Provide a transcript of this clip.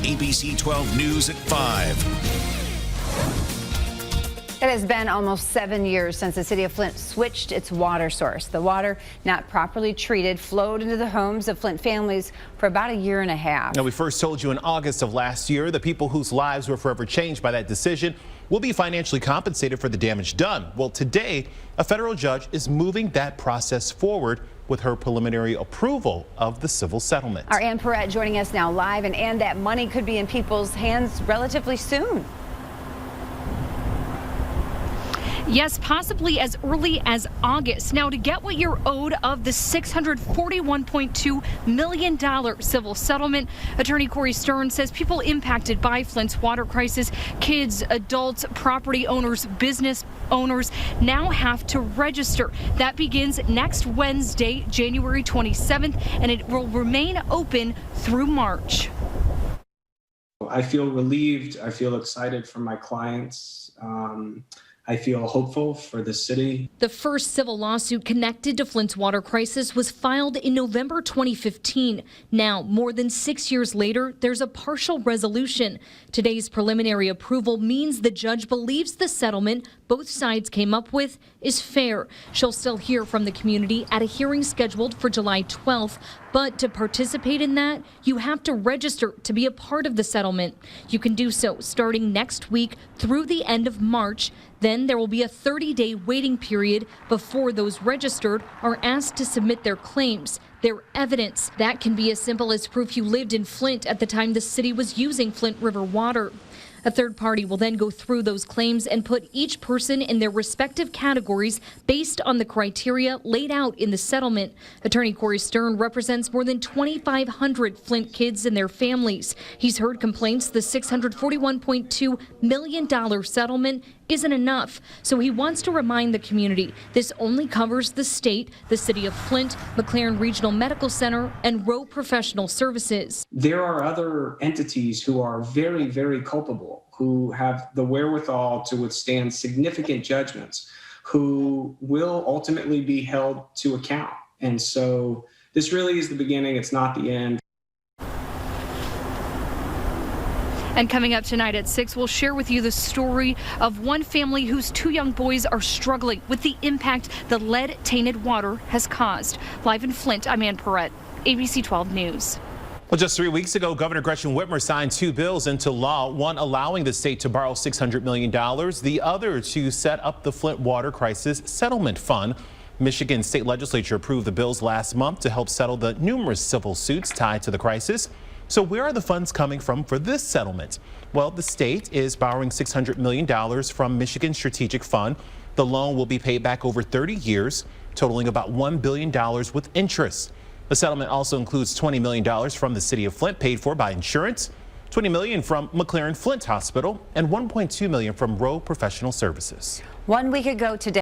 ABC 12 News at 5. It has been almost 7 years since the city of Flint switched its water source. The water, not properly treated, flowed into the homes of Flint families for about a year and a half. Now, we first told you in August of last year, the people whose lives were forever changed by that decision will be financially compensated for the damage done. Well, today, a federal judge is moving that process forward with her preliminary approval of the civil settlement. Our Ann Perrette joining us now live, and that money could be in people's hands relatively soon. Yes, possibly as early as August. Now, to get what you're owed of the $641.2 million civil settlement, attorney Corey Stern says people impacted by Flint's water crisis, kids, adults, property owners, business owners, now have to register. That begins next Wednesday, January 27th, and it will remain open through March. I feel relieved. I feel excited for my clients. I feel hopeful for the city. The first civil lawsuit connected to Flint's water crisis was filed in November 2015. Now, more than 6 years later, there's a partial resolution. Today's preliminary approval means the judge believes the settlement both sides came up with is fair. She'll still hear from the community at a hearing scheduled for July 12th. But to participate in that, you have to register to be a part of the settlement. You can do so starting next week through the end of March. Then there will be a 30-day waiting period before those registered are asked to submit their claims, their evidence. That can be as simple as proof you lived in Flint at the time the city was using Flint River water. A third party will then go through those claims and put each person in their respective categories based on the criteria laid out in the settlement. Attorney Corey Stern represents more than 2,500 Flint kids and their families. He's heard complaints the $641.2 million settlement isn't enough, so he wants to remind the community this only covers the state, the city of Flint, McLaren Regional Medical Center, and Rowe Professional Services. There are other entities who are very, very culpable, who have the wherewithal to withstand significant judgments, who will ultimately be held to account. And so this really is the beginning. It's not the end. And coming up tonight at 6, we'll share with you the story of one family whose 2 young boys are struggling with the impact the lead-tainted water has caused. Live in Flint, I'm Ann Perrette, ABC 12 News. Well, just 3 weeks ago, Governor Gretchen Whitmer signed 2 bills into law, one allowing the state to borrow $600 million, the other to set up the Flint Water Crisis Settlement Fund. Michigan State Legislature approved the bills last month to help settle the numerous civil suits tied to the crisis. So where are the funds coming from for this settlement? Well, the state is borrowing $600 million from Michigan Strategic Fund. The loan will be paid back over 30 years, totaling about $1 billion with interest. The settlement also includes $20 million from the city of Flint, paid for by insurance, $20 million from McLaren Flint Hospital, and $1.2 million from Rowe Professional Services. 1 week ago today.